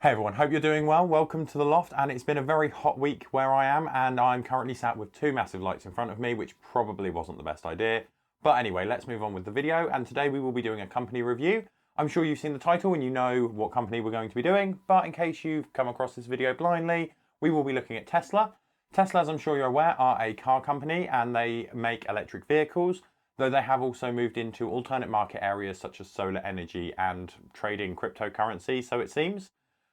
Hey everyone, hope you're doing well. Welcome to the loft, and it's been a very hot week where I am, and I'm currently sat with two massive lights in front of me, which probably wasn't the best idea. But anyway, let's move on with the video, and today we will be doing a company review. I'm sure you've seen the title and you know what company we're going to be doing, but in case you've come across this video blindly, we will be looking at Tesla. Tesla, as I'm sure you're aware, are a car company and they make electric vehicles, though they have also moved into alternate market areas such as solar energy and trading cryptocurrency, so it seems.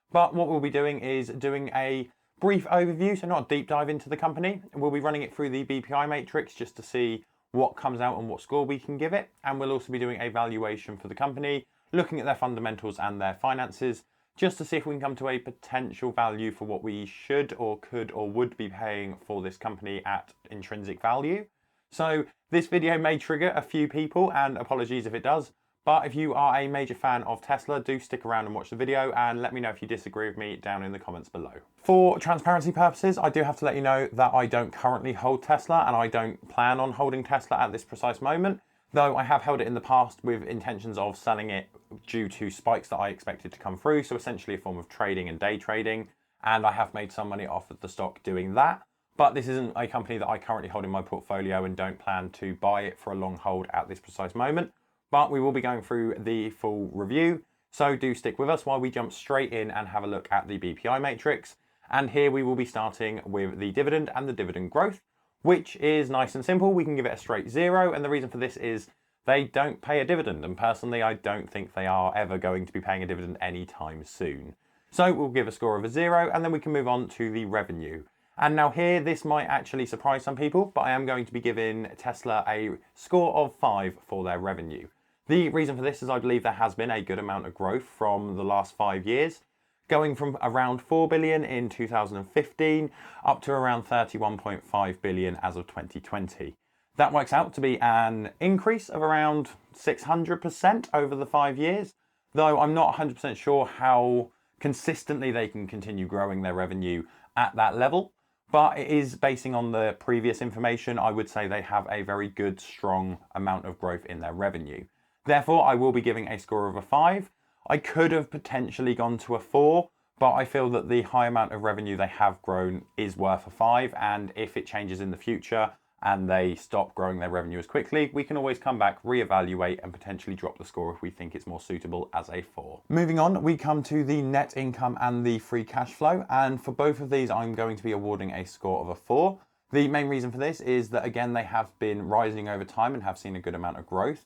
But what we'll be doing is doing a brief overview, so not a deep dive into the company. We'll be running it through the BPI Matrix just to see what comes out and what score we can give it. And we'll also be doing a valuation for the company, looking at their fundamentals and their finances, just to see if we can come to a potential value for what we should or could or would be paying for this company at intrinsic value. So this video may trigger a few people, and apologies if it does. But if you are a major fan of Tesla, do stick around and watch the video and let me know if you disagree with me down in the comments below. For transparency purposes, I do have to let you know that I don't currently hold Tesla and I don't plan on holding Tesla at this precise moment, though I have held it in the past with intentions of selling it due to spikes that I expected to come through, so essentially a form of trading and day trading, and I have made some money off of the stock doing that. But this isn't a company that I currently hold in my portfolio and don't plan to buy it for a long hold at this precise moment. But we will be going through the full review, so do stick with us while we jump straight in and have a look at the BPI Matrix. And here we will be starting with the dividend and the dividend growth, which is nice and simple. We can give it a straight 0, and the reason for this is they don't pay a dividend, and personally I don't think they are ever going to be paying a dividend anytime soon. So we'll give a score of a 0, and then we can move on to the revenue. And now here, this might actually surprise some people, but I am going to be giving Tesla a score of 5 for their revenue. The reason for this is I believe there has been a good amount of growth from the last 5 years, going from around 4 billion in 2015 up to around 31.5 billion as of 2020. That works out to be an increase of around 600% over the 5 years, though I'm not 100% sure how consistently they can continue growing their revenue at that level. But it is basing on the previous information. I would say they have a very good, strong amount of growth in their revenue. Therefore, I will be giving a score of a 5. I could have potentially gone to a 4, but I feel that the high amount of revenue they have grown is worth a 5. And if it changes in the future and they stop growing their revenue as quickly, we can always come back, reevaluate, and potentially drop the score if we think it's more suitable as a 4. Moving on, we come to the net income and the free cash flow. And for both of these, I'm going to be awarding a score of a 4. The main reason for this is that, again, they have been rising over time and have seen a good amount of growth,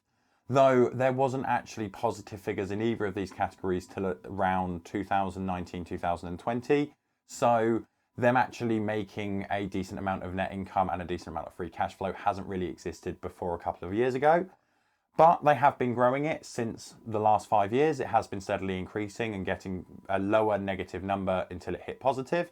though there wasn't actually positive figures in either of these categories till around 2019, 2020. So them actually making a decent amount of net income and a decent amount of free cash flow hasn't really existed before a couple of years ago. But they have been growing it since the last 5 years. It has been steadily increasing and getting a lower negative number until it hit positive.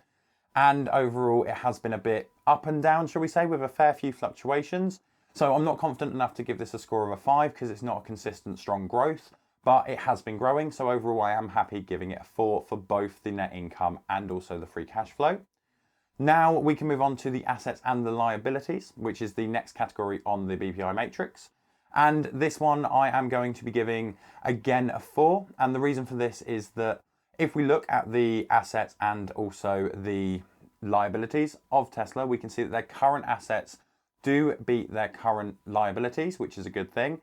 And overall, it has been a bit up and down, shall we say, with a fair few fluctuations. So I'm not confident enough to give this a score of a 5 because it's not a consistent, strong growth, but it has been growing. So overall, I am happy giving it a 4 for both the net income and also the free cash flow. Now we can move on to the assets and the liabilities, which is the next category on the BPI Matrix. And this one I am going to be giving, again, a 4. And the reason for this is that if we look at the assets and also the liabilities of Tesla, we can see that their current assets do beat their current liabilities, which is a good thing.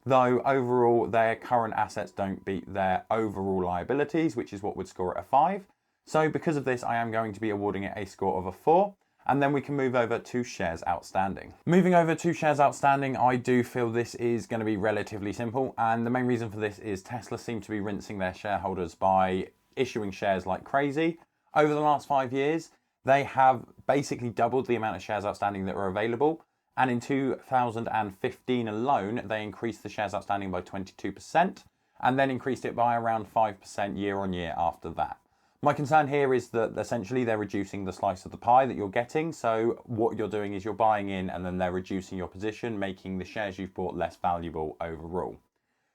Though overall, their current assets don't beat their overall liabilities, which is what would score it a 5. So because of this, I am going to be awarding it a score of a 4. And then we can move over to shares outstanding. Moving over to shares outstanding, I do feel this is going to be relatively simple. And the main reason for this is Tesla seem to be rinsing their shareholders by issuing shares like crazy. Over the last 5 years, they have basically doubled the amount of shares outstanding that were available. And in 2015 alone, they increased the shares outstanding by 22% and then increased it by around 5% year on year after that. My concern here is that essentially they're reducing the slice of the pie that you're getting. So what you're doing is you're buying in and then they're reducing your position, making the shares you've bought less valuable overall.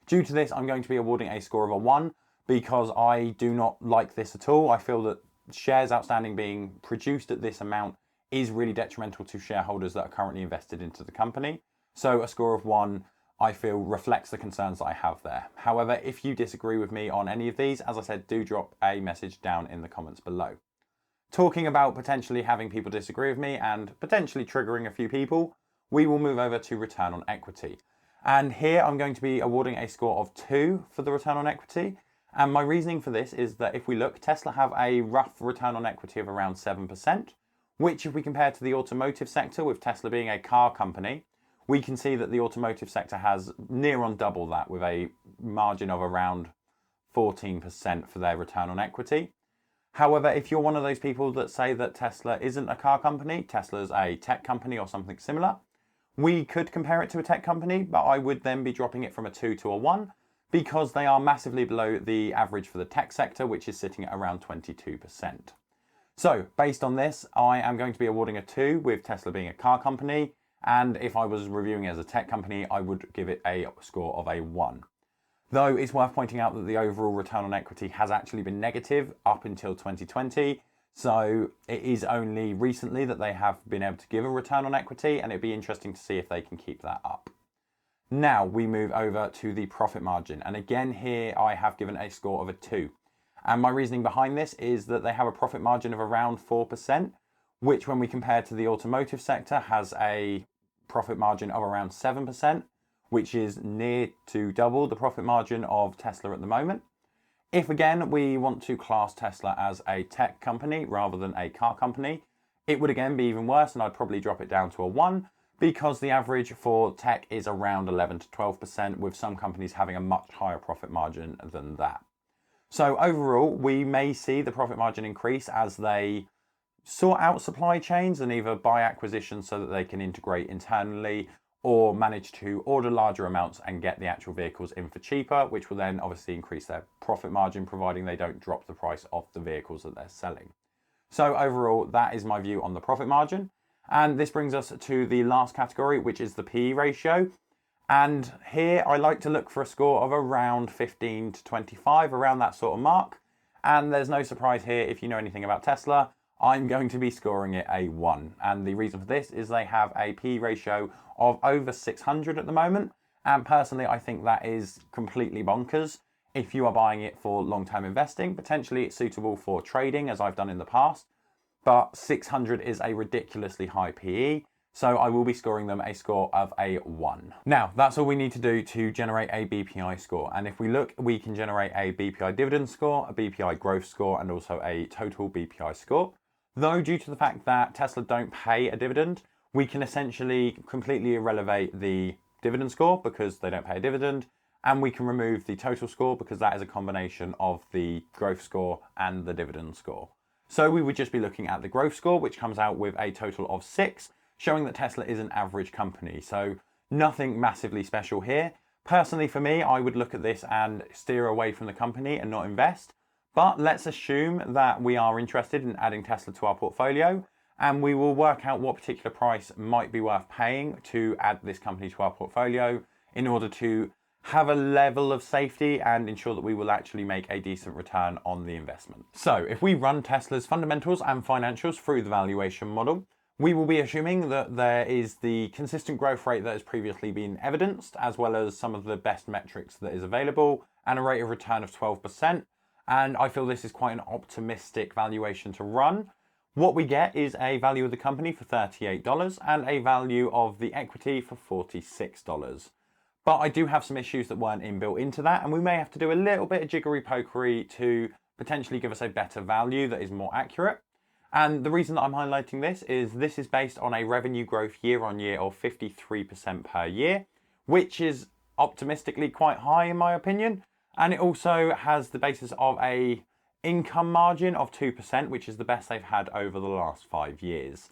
Due to this, I'm going to be awarding a score of a 1 because I do not like this at all. I feel that shares outstanding being produced at this amount is really detrimental to shareholders that are currently invested into the company. So a score of 1 I feel reflects the concerns that I have there. However, if you disagree with me on any of these, as I said, do drop a message down in the comments below. Talking about potentially having people disagree with me and potentially triggering a few people, we will move over to return on equity. And here I'm going to be awarding a score of 2 for the return on equity. And my reasoning for this is that if we look, Tesla have a rough return on equity of around 7%, which if we compare to the automotive sector, with Tesla being a car company, we can see that the automotive sector has near on double that, with a margin of around 14% for their return on equity. However, if you're one of those people that say that Tesla isn't a car company, Tesla's a tech company or something similar, we could compare it to a tech company, but I would then be dropping it from a 2 to a 1 because they are massively below the average for the tech sector, which is sitting at around 22%. So based on this, I am going to be awarding a 2 with Tesla being a car company. And if I was reviewing it as a tech company, I would give it a score of a 1. Though it's worth pointing out that the overall return on equity has actually been negative up until 2020. So it is only recently that they have been able to give a return on equity, and it'd be interesting to see if they can keep that up. Now we move over to the profit margin. And again, here I have given a score of a 2. And my reasoning behind this is that they have a profit margin of around 4%, which when we compare to the automotive sector has a profit margin of around 7%, which is near to double the profit margin of Tesla at the moment. If again, we want to class Tesla as a tech company rather than a car company, it would again be even worse, and I'd probably drop it down to a 1 because the average for tech is around 11 to 12%, with some companies having a much higher profit margin than that. So overall, we may see the profit margin increase as they sort out supply chains and either buy acquisitions so that they can integrate internally, or manage to order larger amounts and get the actual vehicles in for cheaper, which will then obviously increase their profit margin, providing they don't drop the price of the vehicles that they're selling. So overall, that is my view on the profit margin. And this brings us to the last category, which is the PE ratio. And here I like to look for a score of around 15 to 25, around that sort of mark. And there's no surprise here, if you know anything about Tesla, I'm going to be scoring it a 1. And the reason for this is they have a PE ratio of over 600 at the moment. And personally, I think that is completely bonkers. If you are buying it for long-term investing, potentially it's suitable for trading, as I've done in the past. But 600 is a ridiculously high PE. So I will be scoring them a score of a 1. Now, that's all we need to do to generate a BPI score. And if we look, we can generate a BPI dividend score, a BPI growth score, and also a total BPI score. Though due to the fact that Tesla don't pay a dividend, we can essentially completely irrelevate the dividend score because they don't pay a dividend. And we can remove the total score because that is a combination of the growth score and the dividend score. So we would just be looking at the growth score, which comes out with a total of 6. Showing that Tesla is an average company. So nothing massively special here. Personally, for me, I would look at this and steer away from the company and not invest. But let's assume that we are interested in adding Tesla to our portfolio, and we will work out what particular price might be worth paying to add this company to our portfolio in order to have a level of safety and ensure that we will actually make a decent return on the investment. So if we run Tesla's fundamentals and financials through the valuation model, we will be assuming that there is the consistent growth rate that has previously been evidenced, as well as some of the best metrics that is available, and a rate of return of 12%. And I feel this is quite an optimistic valuation to run. What we get is a value of the company for $38 and a value of the equity for $46. But I do have some issues that weren't inbuilt into that, and we may have to do a little bit of jiggery-pokery to potentially give us a better value that is more accurate. And the reason that I'm highlighting this is based on a revenue growth year on year of 53% per year, which is optimistically quite high in my opinion. And it also has the basis of a income margin of 2%, which is the best they've had over the last 5 years.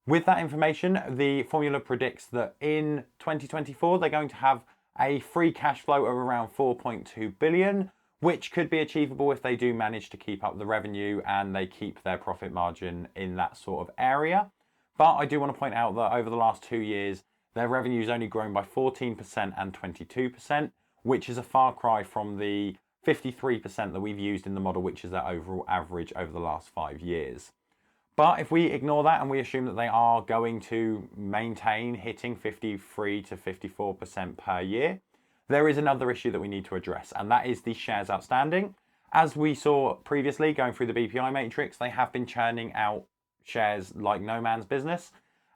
With that information, the formula predicts that in 2024, they're going to have a free cash flow of around 4.2 billion, which could be achievable if they do manage to keep up the revenue and they keep their profit margin in that sort of area. But I do want to point out that over the last 2 years, their revenue has only grown by 14% and 22%, which is a far cry from the 53% that we've used in the model, which is their overall average over the last 5 years. But if we ignore that and we assume that they are going to maintain hitting 53 to 54% per year, there is another issue that we need to address, and that is the shares outstanding. As we saw previously going through the BPI Matrix, they have been churning out shares like no man's business.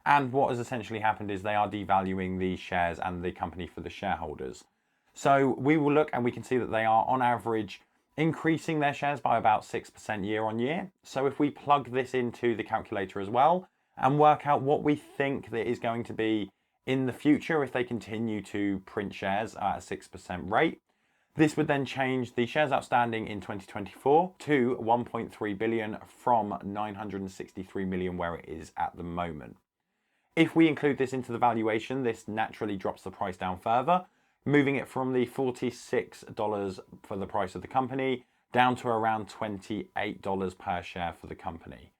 And what has essentially happened is they are devaluing the shares and the company for the shareholders. So we will look and we can see that they are on average increasing their shares by about 6% year on year. So if we plug this into the calculator as well and work out what we think that is going to be in the future if they continue to print shares at a 6% rate, this would then change the shares outstanding in 2024 to 1.3 billion from 963 million where it is at the moment. If we include this into the valuation, this naturally drops the price down further, moving it from the $46 for the price of the company down to around $28 per share for the company.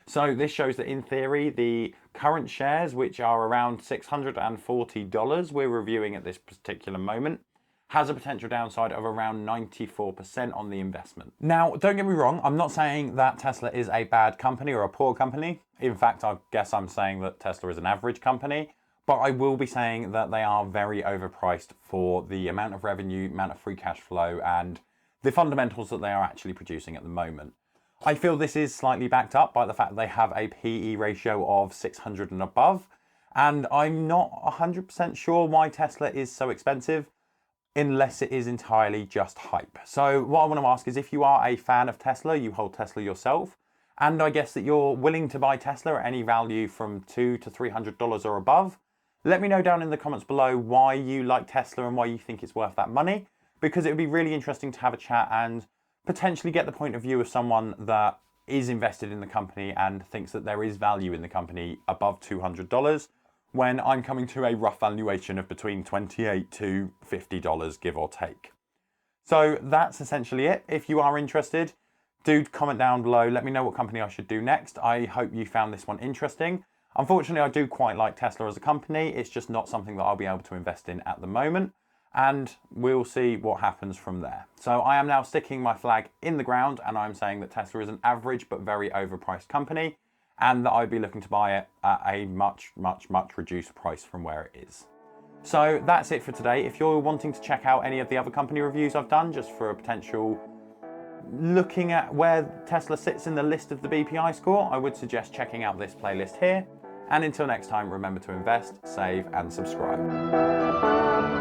So this shows that in theory, the current shares, which are around $640 we're reviewing at this particular moment, has a potential downside of around 94% on the investment. Now, don't get me wrong, I'm not saying that Tesla is a bad company or a poor company. In fact, I guess I'm saying that Tesla is an average company, but I will be saying that they are very overpriced for the amount of revenue, amount of free cash flow, and the fundamentals that they are actually producing at the moment. I feel this is slightly backed up by the fact that they have a PE ratio of 600 and above, and I'm not 100% sure why Tesla is so expensive, unless it is entirely just hype. So what I want to ask is, if you are a fan of Tesla, you hold Tesla yourself, and I guess that you're willing to buy Tesla at any value from $200 to $300 or above, let me know down in the comments below why you like Tesla and why you think it's worth that money, because it would be really interesting to have a chat and potentially get the point of view of someone that is invested in the company and thinks that there is value in the company above $200, when I'm coming to a rough valuation of between $28 to $50, give or take. So that's essentially it. If you are interested, do comment down below. Let me know what company I should do next. I hope you found this one interesting. Unfortunately, I do quite like Tesla as a company. It's just not something that I'll be able to invest in at the moment, and we'll see what happens from there. So I am now sticking my flag in the ground, and I'm saying that Tesla is an average but very overpriced company, and that I'd be looking to buy it at a much reduced price from where it is. So that's it for today. If you're wanting to check out any of the other company reviews I've done, just for a potential looking at where Tesla sits in the list of the BPI score, I would suggest checking out this playlist here. And until next time, remember to invest, save, and subscribe.